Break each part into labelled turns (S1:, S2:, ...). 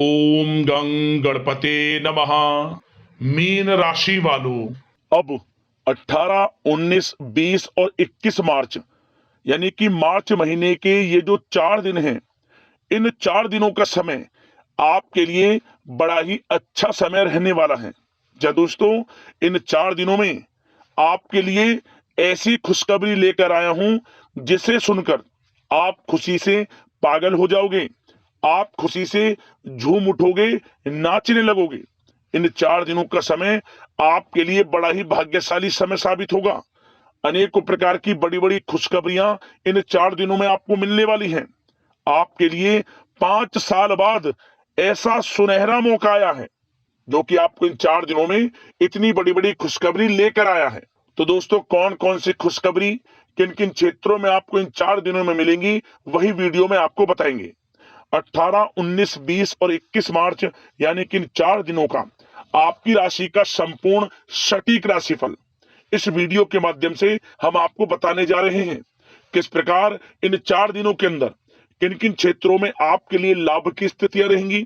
S1: ओम गं गणपते नमः। मीन राशि वालों, अब 18, 19, 20 और 21 मार्च यानी कि मार्च महीने के ये जो 4 दिन हैं, इन 4 दिनों का समय आपके लिए बड़ा ही अच्छा समय रहने वाला है। जी दोस्तों, इन 4 दिनों में आपके लिए ऐसी खुशखबरी लेकर आया हूं जिसे सुनकर आप खुशी से पागल हो जाओगे, आप खुशी से झूम उठोगे, नाचने लगोगे। इन 4 दिनों का समय आपके लिए बड़ा ही भाग्यशाली समय साबित होगा। अनेकों प्रकार की बड़ी बड़ी खुशखबरियां इन 4 दिनों में आपको मिलने वाली हैं। आपके लिए 5 साल बाद ऐसा सुनहरा मौका आया है जो कि आपको इन 4 दिनों में इतनी बड़ी बड़ी खुशखबरी लेकर आया है। तो दोस्तों, कौन कौन सी खुशखबरी किन किन क्षेत्रों में आपको इन 4 दिनों में मिलेंगी, वही वीडियो में आपको बताएंगे। 18, 19, 20 और 21 मार्च यानी कि इन 4 दिनों का आपकी राशि का संपूर्ण सटीक राशिफल इस वीडियो के माध्यम से हम आपको बताने जा रहे हैं। किस प्रकार इन 4 दिनों के अंदर किन किन क्षेत्रों में आपके लिए लाभ की स्थितियां रहेंगी,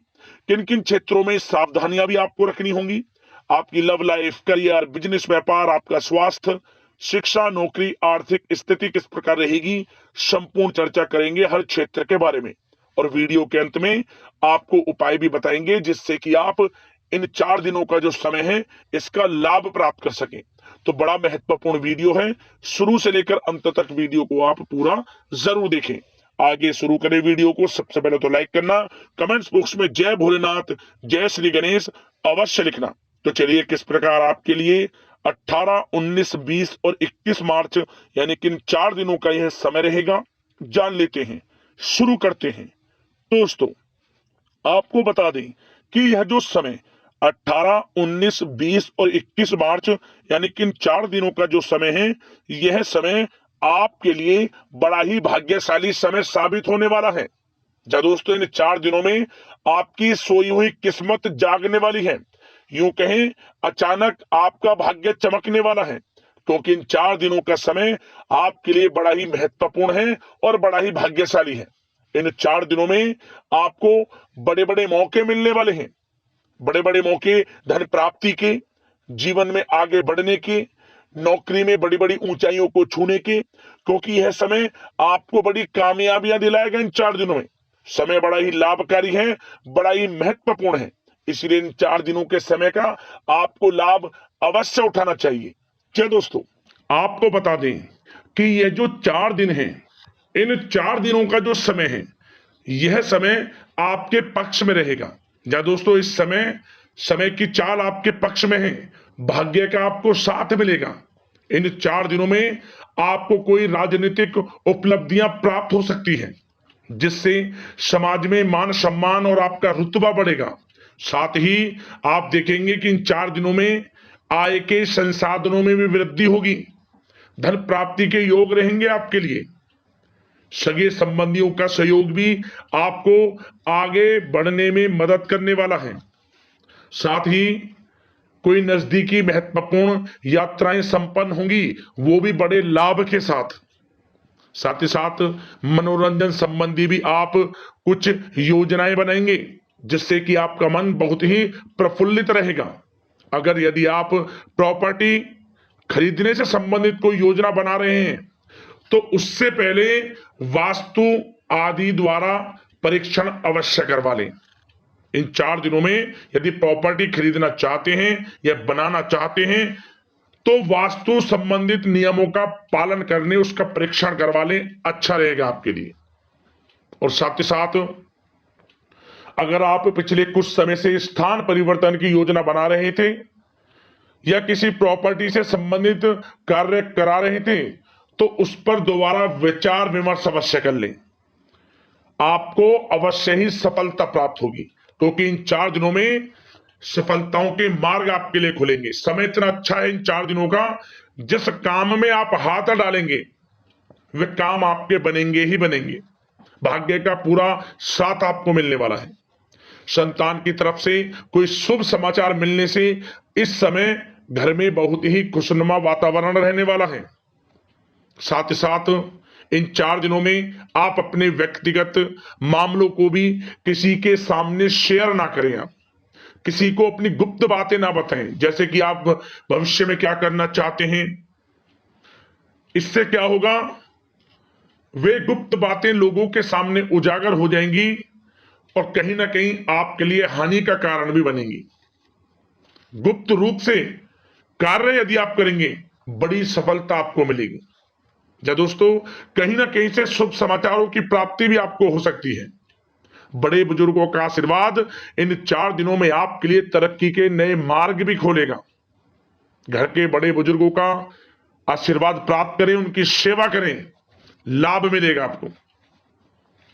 S1: किन किन क्षेत्रों में सावधानियां भी आपको रखनी होंगी। आपकी लव लाइफ, करियर, बिजनेस, व्यापार, आपका स्वास्थ्य, शिक्षा, नौकरी, आर्थिक स्थिति किस प्रकार रहेगी, संपूर्ण चर्चा करेंगे हर क्षेत्र के बारे में। और वीडियो के अंत में आपको उपाय भी बताएंगे जिससे कि आप इन 4 दिनों का जो समय है इसका लाभ प्राप्त कर सकें। तो बड़ा महत्वपूर्ण वीडियो है, शुरू से लेकर अंत तक वीडियो को आप पूरा जरूर देखें। आगे शुरू करें वीडियो को। सबसे पहले तो लाइक करना, कमेंट्स बॉक्स में जय भोलेनाथ, जय श्री गणेश अवश्य लिखना। तो चलिए, किस प्रकार आपके लिए 18, 19, 20 और 21 मार्च यानी कि इन 4 दिनों का यह समय रहेगा, जान लेते हैं, शुरू करते हैं। दोस्तों, आपको बता दें कि यह जो समय 18, 19, 20 और 21 मार्च यानी कि इन 4 दिनों का जो समय है, यह समय आपके लिए बड़ा ही भाग्यशाली समय साबित होने वाला है। जा दोस्तों, इन 4 दिनों में आपकी सोई हुई किस्मत जागने वाली है। यूं कहें, अचानक आपका भाग्य चमकने वाला है, क्योंकि इन 4 दिनों का समय आपके लिए बड़ा ही महत्वपूर्ण है और बड़ा ही भाग्यशाली है। इन 4 दिनों में आपको बड़े बड़े मौके मिलने वाले हैं, बड़े बड़े मौके धन प्राप्ति के, जीवन में आगे बढ़ने के, नौकरी में बड़ी बड़ी ऊंचाइयों को छूने के, क्योंकि यह समय आपको बड़ी कामयाबियां दिलाएगा। इन 4 दिनों में समय बड़ा ही लाभकारी है, बड़ा ही महत्वपूर्ण है, इसलिए इन 4 दिनों के समय का आपको लाभ अवश्य उठाना चाहिए। क्या दोस्तों, आपको बता दें कि यह जो 4 दिन हैं, इन 4 दिनों का जो समय है, यह समय आपके पक्ष में रहेगा। या दोस्तों, इस समय समय की चाल आपके पक्ष में है, भाग्य का आपको साथ मिलेगा। इन 4 दिनों में आपको कोई राजनीतिक उपलब्धियां प्राप्त हो सकती हैं, जिससे समाज में मान सम्मान और आपका रुतबा बढ़ेगा। साथ ही आप देखेंगे कि इन 4 दिनों में आय के संसाधनों में भी वृद्धि होगी, धन प्राप्ति के योग रहेंगे आपके लिए। सगे संबंधियों का सहयोग भी आपको आगे बढ़ने में मदद करने वाला है। साथ ही कोई नजदीकी महत्वपूर्ण यात्राएं संपन्न होंगी, वो भी बड़े लाभ के साथ। साथ ही साथ मनोरंजन संबंधी भी आप कुछ योजनाएं बनाएंगे, जिससे कि आपका मन बहुत ही प्रफुल्लित रहेगा। अगर यदि आप प्रॉपर्टी खरीदने से संबंधित कोई योजना बना रहे हैं, तो उससे पहले वास्तु आदि द्वारा परीक्षण अवश्य करवा लें। इन 4 दिनों में यदि प्रॉपर्टी खरीदना चाहते हैं या बनाना चाहते हैं, तो वास्तु संबंधित नियमों का पालन करने उसका परीक्षण करवा लें, अच्छा रहेगा आपके लिए। और साथ ही साथ अगर आप पिछले कुछ समय से स्थान परिवर्तन की योजना बना रहे थे या किसी प्रॉपर्टी से संबंधित कार्य करा रहे थे, तो उस पर दोबारा विचार विमर्श अवश्य कर लें, आपको अवश्य ही सफलता प्राप्त होगी, क्योंकि इन 4 दिनों में सफलताओं के मार्ग आपके लिए खुलेंगे। समय इतना अच्छा है इन 4 दिनों का, जिस काम में आप हाथ डालेंगे वे काम आपके बनेंगे ही बनेंगे। भाग्य का पूरा साथ आपको मिलने वाला है। संतान की तरफ से कोई शुभ समाचार मिलने से इस समय घर में बहुत ही खुशनुमा वातावरण रहने वाला है। साथ ही साथ इन 4 दिनों में आप अपने व्यक्तिगत मामलों को भी किसी के सामने शेयर ना करें। आप किसी को अपनी गुप्त बातें ना बताएं, जैसे कि आप भविष्य में क्या करना चाहते हैं। इससे क्या होगा, वे गुप्त बातें लोगों के सामने उजागर हो जाएंगी और कहीं ना कहीं आपके लिए हानि का कारण भी बनेंगी। गुप्त रूप से कार्य यदि आप करेंगे, बड़ी सफलता आपको मिलेगी। या दोस्तों, कहीं ना कहीं से शुभ समाचारों की प्राप्ति भी आपको हो सकती है। बड़े बुजुर्गों का आशीर्वाद इन 4 दिनों में आपके लिए तरक्की के नए मार्ग भी खोलेगा। घर के बड़े बुजुर्गों का आशीर्वाद प्राप्त करें, उनकी सेवा करें, लाभ मिलेगा आपको।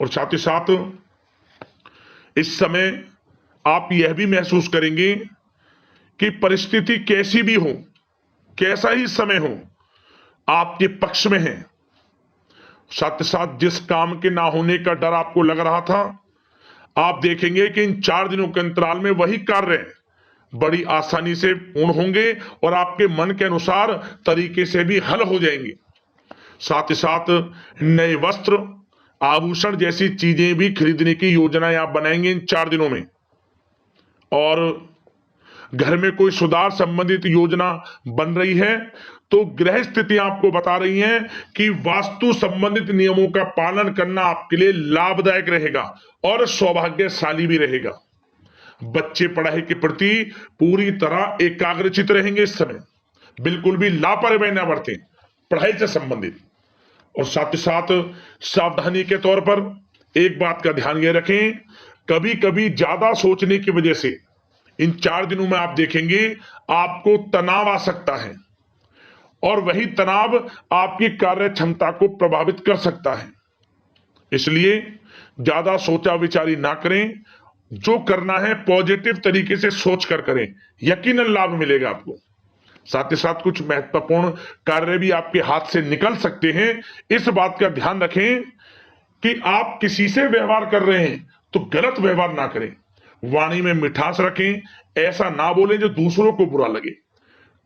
S1: और साथ ही साथ इस समय आप यह भी महसूस करेंगे कि परिस्थिति कैसी भी हो, कैसा ही समय हो, आपके पक्ष में है। साथ ही साथ जिस काम के ना होने का डर आपको लग रहा था, आप देखेंगे कि इन 4 दिनों के अंतराल में वही कार्य बड़ी आसानी से पूर्ण होंगे और आपके मन के अनुसार तरीके से भी हल हो जाएंगे। साथ ही साथ नए वस्त्र, आभूषण जैसी चीजें भी खरीदने की योजनाएं आप बनाएंगे इन 4 दिनों में। और घर में कोई सुधार संबंधित योजना बन रही है तो ग्रह स्थिति आपको बता रही है कि वास्तु संबंधित नियमों का पालन करना आपके लिए लाभदायक रहेगा और सौभाग्यशाली भी रहेगा। बच्चे पढ़ाई के प्रति पूरी तरह एकाग्रचित रहेंगे इस समय, बिल्कुल भी लापरवाही ना बरतें पढ़ाई से संबंधित। और साथ ही साथ सावधानी के तौर पर एक बात का ध्यान ये रखें, कभी कभी ज्यादा सोचने की वजह से इन 4 दिनों में आप देखेंगे आपको तनाव आ सकता है और वही तनाव आपकी कार्य क्षमता को प्रभावित कर सकता है। इसलिए ज्यादा सोचा विचारी ना करें, जो करना है पॉजिटिव तरीके से सोच कर करें, यकीनन लाभ मिलेगा आपको। साथ ही साथ कुछ महत्वपूर्ण कार्य भी आपके हाथ से निकल सकते हैं। इस बात का ध्यान रखें कि आप किसी से व्यवहार कर रहे हैं तो गलत व्यवहार ना करें, वाणी में मिठास रखें, ऐसा ना बोलें जो दूसरों को बुरा लगे।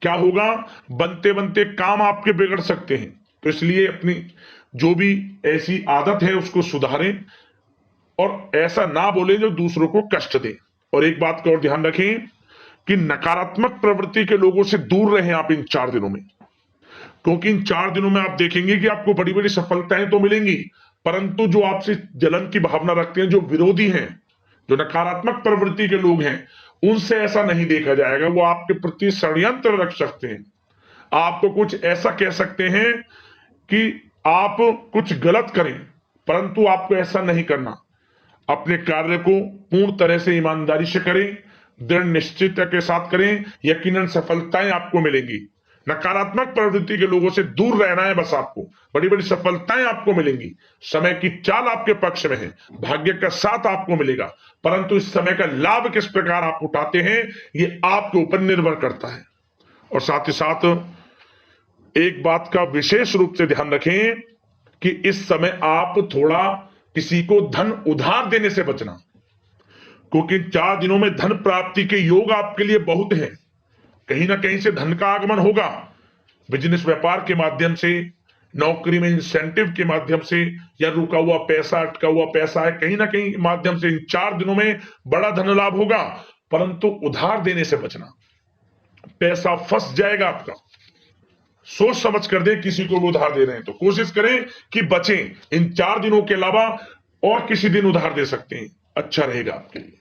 S1: क्या होगा, बनते बनते काम आपके बिगड़ सकते हैं। तो इसलिए अपनी जो भी ऐसी आदत है उसको सुधारें और ऐसा ना बोलें जो दूसरों को कष्ट दे। और एक बात का और ध्यान रखें कि नकारात्मक प्रवृत्ति के लोगों से दूर रहें आप इन 4 दिनों में, क्योंकि इन 4 दिनों में आप देखेंगे कि आपको बड़ी बड़ी सफलताएं तो मिलेंगी, परंतु जो आपसे जलन की भावना रखते हैं, जो विरोधी हैं, जो नकारात्मक प्रवृत्ति के लोग हैं, उनसे ऐसा नहीं देखा जाएगा। वो आपके प्रति षड्यंत्र रख सकते हैं, आपको कुछ ऐसा कह सकते हैं कि आप कुछ गलत करें, परंतु आपको ऐसा नहीं करना। अपने कार्य को पूर्ण तरह से ईमानदारी से करें, दृढ़ निश्चितता के साथ करें, यकीनन सफलताएं आपको मिलेंगी। नकारात्मक प्रवृत्ति के लोगों से दूर रहना है बस, आपको बड़ी बड़ी सफलताएं आपको मिलेंगी। समय की चाल आपके पक्ष में है, भाग्य का साथ आपको मिलेगा, परंतु इस समय का लाभ किस प्रकार आप उठाते हैं ये आपके ऊपर निर्भर करता है। और साथ ही साथ एक बात का विशेष रूप से ध्यान रखें कि इस समय आप थोड़ा किसी को धन उधार देने से बचना, क्योंकि 4 दिनों में धन प्राप्ति के योग आपके लिए बहुत हैं। कहीं ना कहीं से धन का आगमन होगा, बिजनेस व्यापार के माध्यम से, नौकरी में इंसेंटिव के माध्यम से, या रुका हुआ पैसा, अटका हुआ पैसा है, कहीं ना कहीं माध्यम से इन 4 दिनों में बड़ा धन लाभ होगा। परंतु उधार देने से बचना, पैसा फंस जाएगा आपका। सोच समझ कर दें, किसी को भी उधार दे रहे हैं तो कोशिश करें कि बचें। इन 4 दिनों के अलावा और किसी दिन उधार दे सकते हैं, अच्छा रहेगा आपके लिए।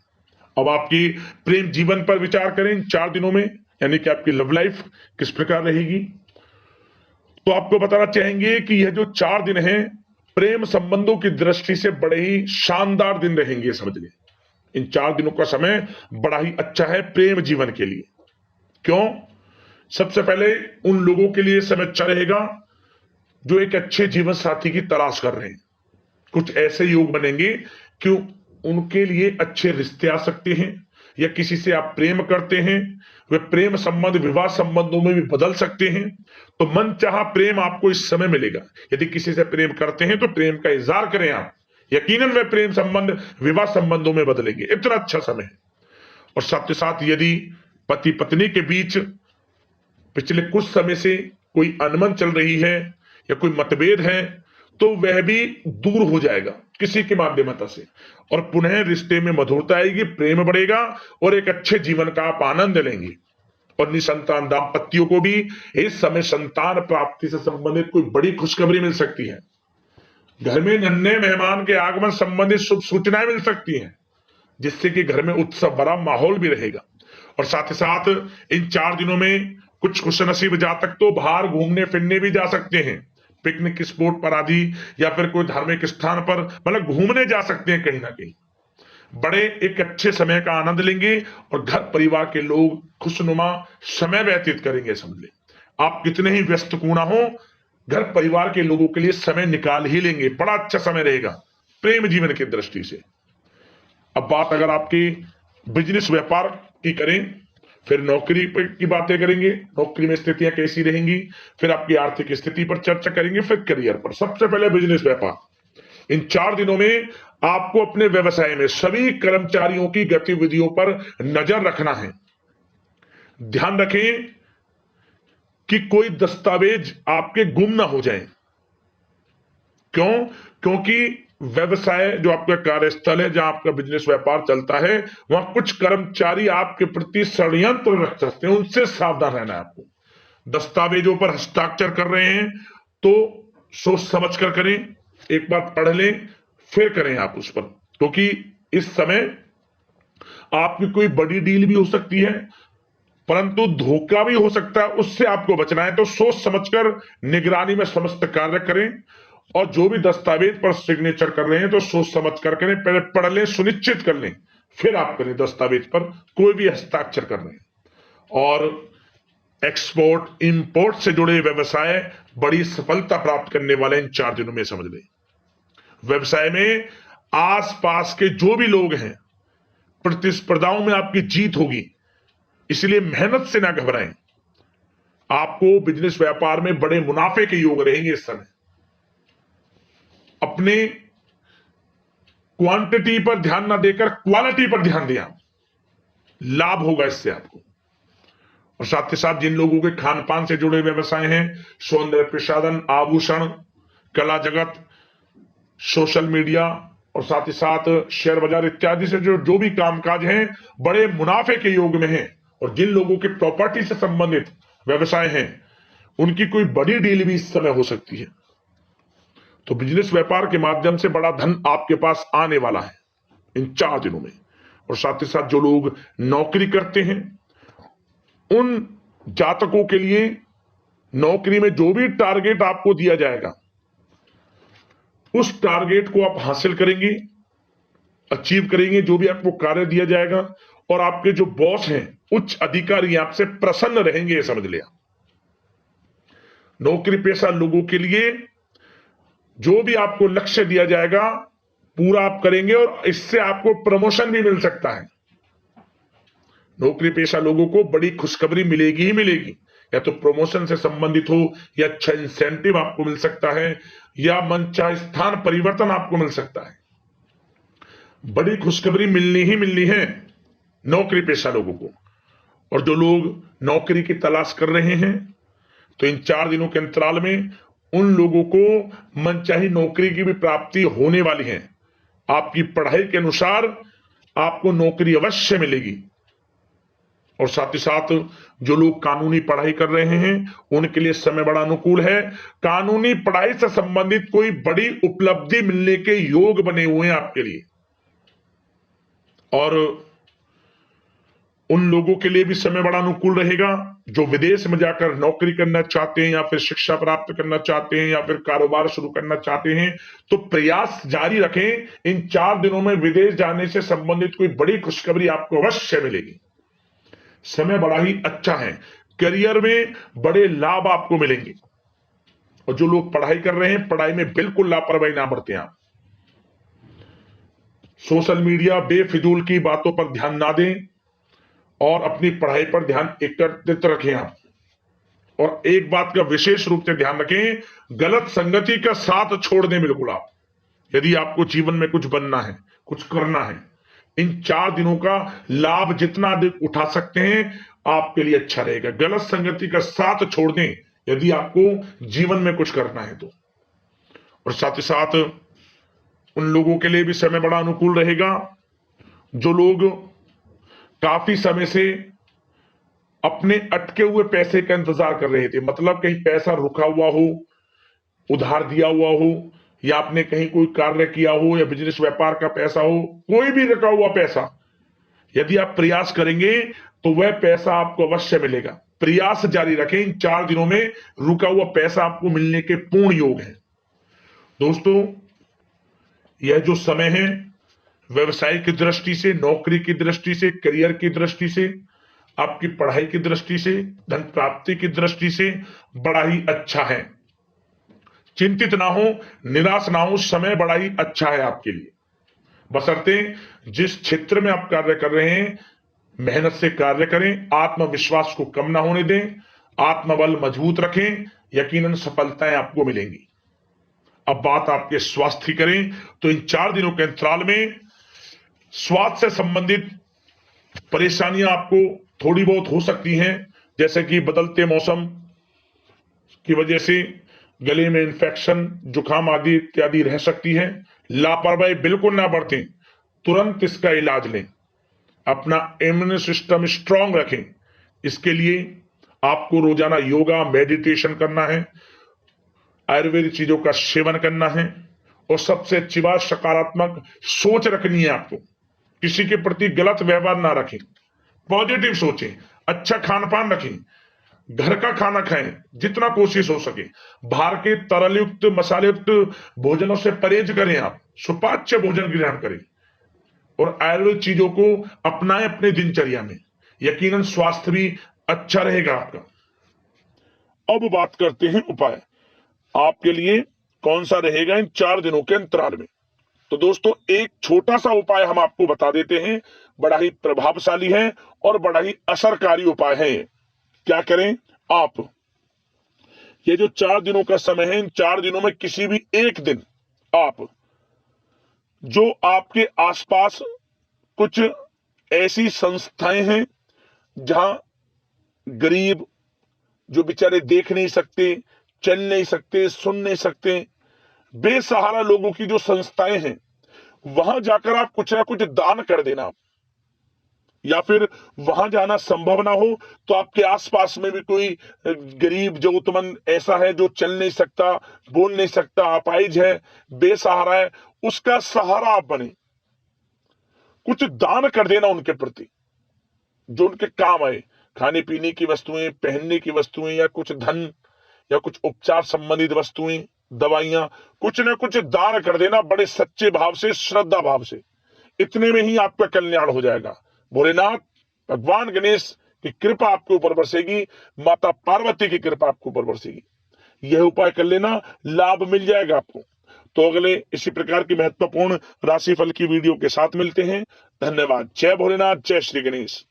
S1: अब आपकी प्रेम जीवन पर विचार करें इन 4 दिनों में, यानी कि आपकी लव लाइफ किस प्रकार रहेगी। तो आपको बताना चाहेंगे कि यह जो 4 दिन हैं प्रेम संबंधों की दृष्टि से बड़े ही शानदार दिन रहेंगे, समझिए। इन 4 दिनों का समय बड़ा ही अच्छा है प्रेम जीवन के लिए। क्यों? सबसे पहले उन लोगों के लिए समय अच्छा रहेगा जो एक अच्छे जीवन साथी की तलाश कर रहे हैं। कुछ ऐसे योग बनेंगे कि उनके लिए अच्छे रिश्ते आ सकते हैं, या किसी से आप प्रेम करते हैं, वे प्रेम संबंध विवाह संबंधों में भी बदल सकते हैं। तो मन चाहा प्रेम आपको इस समय मिलेगा। यदि किसी से प्रेम करते हैं तो प्रेम का इजहार करें आप, यकीनन वे प्रेम संबंध विवाह संबंधों में बदलेंगे। इतना अच्छा समय है। और साथ ही साथ यदि पति पत्नी के बीच पिछले कुछ समय से कोई अनबन चल रही है या कोई मतभेद है, तो वह भी दूर हो जाएगा किसी के माध्यमता से, और पुनः रिश्ते में मधुरता आएगी, प्रेम बढ़ेगा और एक अच्छे जीवन का आप आनंद लेंगे। और निसंतान दाम्पत्यों को भी इस समय संतान प्राप्ति से संबंधित कोई बड़ी खुशखबरी मिल सकती है। घर में नन्हे मेहमान के आगमन संबंधित शुभ सूचनाएं मिल सकती हैं, जिससे कि घर में उत्सव भरा माहौल भी रहेगा। और साथ ही साथ इन 4 दिनों में कुछ खुशनसीब जातक तो बाहर घूमने फिरने भी जा सकते हैं, पिकनिक स्पॉट पर आदि, या फिर कोई धार्मिक स्थान पर मतलब घूमने जा सकते हैं कहीं ना कहीं। बड़े एक अच्छे समय का आनंद लेंगे और घर परिवार के लोग खुशनुमा समय व्यतीत करेंगे। समझ ले, आप कितने ही व्यस्त क्यों ना हो, घर परिवार के लोगों के लिए समय निकाल ही लेंगे। बड़ा अच्छा समय रहेगा प्रेम जीवन की दृष्टि से। अब बात अगर आपकी बिजनेस व्यापार की करें, फिर नौकरी की बातें करेंगे, नौकरी में स्थितियां कैसी रहेंगी, फिर आपकी आर्थिक स्थिति पर चर्चा करेंगे, फिर करियर पर। सबसे पहले बिजनेस व्यापार। इन 4 दिनों में आपको अपने व्यवसाय में सभी कर्मचारियों की गतिविधियों पर नजर रखना है। ध्यान रखें कि कोई दस्तावेज आपके गुम ना हो जाएं। क्यों? क्योंकि व्यवसाय जो आपका कार्यस्थल है, जहां आपका बिजनेस व्यापार चलता है, वहां कुछ कर्मचारी आपके प्रति षड्यंत्र रख सकते हैं, उनसे सावधान रहना है आपको। दस्तावेजों पर हस्ताक्षर कर रहे हैं तो सोच समझ कर करें, एक बार पढ़ लें फिर करें आप उस पर, क्योंकि इस समय आपकी कोई बड़ी डील भी हो सकती है, परंतु धोखा भी हो सकता है, उससे आपको बचना है। तो सोच समझकर निगरानी में समस्त कार्य करें, और जो भी दस्तावेज पर सिग्नेचर कर रहे हैं तो सोच समझ कर करें, पहले पढ़ लें, सुनिश्चित कर लें, फिर आप करें दस्तावेज पर कोई भी हस्ताक्षर कर रहे हैं। और एक्सपोर्ट इंपोर्ट से जुड़े व्यवसाय बड़ी सफलता प्राप्त करने वाले इन 4 दिनों में। समझ लें, व्यवसाय में आसपास के जो भी लोग हैं, प्रतिस्पर्धाओं में आपकी जीत होगी, इसलिए मेहनत से ना घबराएं। आपको बिजनेस व्यापार में बड़े मुनाफे के योग रहेंगे इस समय। अपने क्वांटिटी पर ध्यान ना देकर क्वालिटी पर ध्यान दिया, लाभ होगा इससे आपको। और साथ ही साथ जिन लोगों के खान पान से जुड़े व्यवसाय हैं, सौंदर्य प्रसाधन, आभूषण, कला जगत, सोशल मीडिया और साथ ही साथ शेयर बाजार इत्यादि से जो भी कामकाज हैं, बड़े मुनाफे के योग में हैं। और जिन लोगों के प्रॉपर्टी से संबंधित व्यवसाय हैं, उनकी कोई बड़ी डील भी इस समय हो सकती है। तो बिजनेस व्यापार के माध्यम से बड़ा धन आपके पास आने वाला है इन 4 दिनों में। और साथ ही साथ जो लोग नौकरी करते हैं, उन जातकों के लिए नौकरी में जो भी टारगेट आपको दिया जाएगा, उस टारगेट को आप हासिल करेंगे, अचीव करेंगे, जो भी आपको कार्य दिया जाएगा। और आपके जो बॉस हैं, उच्च अधिकारी, आपसे प्रसन्न रहेंगे, ये समझ लिया। नौकरी पेशा लोगों के लिए जो भी आपको लक्ष्य दिया जाएगा, पूरा आप करेंगे और इससे आपको प्रमोशन भी मिल सकता है। नौकरी पेशा लोगों को बड़ी खुशखबरी मिलेगी ही मिलेगी, या तो प्रमोशन से संबंधित हो, या अच्छा इंसेंटिव आपको मिल सकता है, या मनचाहे स्थान परिवर्तन आपको मिल सकता है। बड़ी खुशखबरी मिलनी ही मिलनी है नौकरी पेशा लोगों को। और जो लोग नौकरी की तलाश कर रहे हैं, तो इन 4 दिनों के अंतराल में उन लोगों को मनचाही नौकरी की भी प्राप्ति होने वाली है। आपकी पढ़ाई के अनुसार आपको नौकरी अवश्य मिलेगी। और साथ ही साथ जो लोग कानूनी पढ़ाई कर रहे हैं, उनके लिए समय बड़ा अनुकूल है। कानूनी पढ़ाई से संबंधित कोई बड़ी उपलब्धि मिलने के योग बने हुए हैं आपके लिए। और उन लोगों के लिए भी समय बड़ा अनुकूल रहेगा जो विदेश में जाकर नौकरी करना चाहते हैं, या फिर शिक्षा प्राप्त करना चाहते हैं, या फिर कारोबार शुरू करना चाहते हैं। तो प्रयास जारी रखें। इन 4 दिनों में विदेश जाने से संबंधित कोई बड़ी खुशखबरी आपको अवश्य मिलेगी। समय बड़ा ही अच्छा है, करियर में बड़े लाभ आपको मिलेंगे। और जो लोग पढ़ाई कर रहे हैं, पढ़ाई में बिल्कुल लापरवाही ना बरतें आप। सोशल मीडिया बेफिजूल की बातों पर ध्यान ना दें और अपनी पढ़ाई पर ध्यान एकत्रित रखें आप। और एक बात का विशेष रूप से ध्यान रखें, गलत संगति का साथ छोड़ दें बिल्कुल आप, यदि आपको जीवन में कुछ बनना है, कुछ करना है। इन 4 दिनों का लाभ जितना अधिक उठा सकते हैं, आपके लिए अच्छा रहेगा। गलत संगति का साथ छोड़ दें यदि आपको जीवन में कुछ करना है तो। और साथ ही साथ उन लोगों के लिए भी समय बड़ा अनुकूल रहेगा जो लोग काफी समय से अपने अटके हुए पैसे का इंतजार कर रहे थे, मतलब कहीं पैसा रुका हुआ हो, उधार दिया हुआ हो, या आपने कहीं कोई कार्य किया हो, या बिजनेस व्यापार का पैसा हो, कोई भी रुका हुआ पैसा, यदि आप प्रयास करेंगे तो वह पैसा आपको अवश्य मिलेगा। प्रयास जारी रखें, इन 4 दिनों में रुका हुआ पैसा आपको मिलने के पूर्ण योग है। दोस्तों, यह जो समय है व्यवसाय की दृष्टि से, नौकरी की दृष्टि से, करियर की दृष्टि से, आपकी पढ़ाई की दृष्टि से, धन प्राप्ति की दृष्टि से बड़ा ही अच्छा है। चिंतित ना हो, निराश ना हो, समय बड़ा ही अच्छा है आपके लिए। बशर्ते जिस क्षेत्र में आप कार्य कर रहे हैं मेहनत से कार्य करें, आत्मविश्वास को कम ना होने दें, आत्मबल मजबूत रखें, यकीनन सफलताएं आपको मिलेंगी। अब बात आपके स्वास्थ्य की करें तो इन 4 दिनों के अंतराल में स्वास्थ्य से संबंधित परेशानियां आपको थोड़ी बहुत हो सकती हैं, जैसे कि बदलते मौसम की वजह से गले में इंफेक्शन, जुकाम आदि इत्यादि रह सकती है। लापरवाही बिल्कुल ना बरतें, तुरंत इसका इलाज लें, अपना इम्यून सिस्टम स्ट्रांग रखें। इसके लिए आपको रोजाना योगा, मेडिटेशन करना है, आयुर्वेदिक चीजों का सेवन करना है, और सबसे अच्छी बात सकारात्मक सोच रखनी है आपको। किसी के प्रति गलत व्यवहार ना रखें, पॉजिटिव सोचें, अच्छा खान पान रखें, घर का खाना खाएं जितना कोशिश हो सके, बाहर के तरल युक्त मसाले युक्त भोजनों से परहेज करें, आप सुपाच्य भोजन ग्रहण करें और आयुर्वेद चीजों को अपनाएं अपने दिनचर्या में, यकीनन स्वास्थ्य भी अच्छा रहेगा आपका। अब बात करते हैं उपाय आपके लिए कौन सा रहेगा इन 4 दिनों के अंतराल में। तो दोस्तों, एक छोटा सा उपाय हम आपको बता देते हैं, बड़ा ही प्रभावशाली है और बड़ा ही असरकारी उपाय है। क्या करें आप, ये जो 4 दिनों का समय है, इन 4 दिनों में किसी भी एक दिन आप जो आपके आसपास कुछ ऐसी संस्थाएं हैं जहां गरीब जो बेचारे देख नहीं सकते, चल नहीं सकते, सुन नहीं सकते, बेसहारा लोगों की जो संस्थाएं हैं, वहां जाकर आप कुछ ना कुछ दान कर देना। या फिर वहां जाना संभव ना हो तो आपके आसपास में भी कोई गरीब जरूरतमंद ऐसा है जो चल नहीं सकता, बोल नहीं सकता, अपाहिज है, बेसहारा है, उसका सहारा आप बने, कुछ दान कर देना उनके प्रति जो उनके काम आए। खाने पीने की वस्तुएं, पहनने की वस्तुएं, या कुछ धन, या कुछ उपचार संबंधित वस्तुएं, दवाइयां, कुछ ना कुछ दान कर देना बड़े सच्चे भाव से, श्रद्धा भाव से। इतने में ही आपका कल्याण हो जाएगा। भोलेनाथ भगवान गणेश की कृपा आपके ऊपर बरसेगी, माता पार्वती की कृपा आपके ऊपर बरसेगी। यह उपाय कर लेना, लाभ मिल जाएगा आपको। तो अगले इसी प्रकार की महत्वपूर्ण राशिफल की वीडियो के साथ मिलते हैं। धन्यवाद। जय भोलेनाथ, जय श्री गणेश।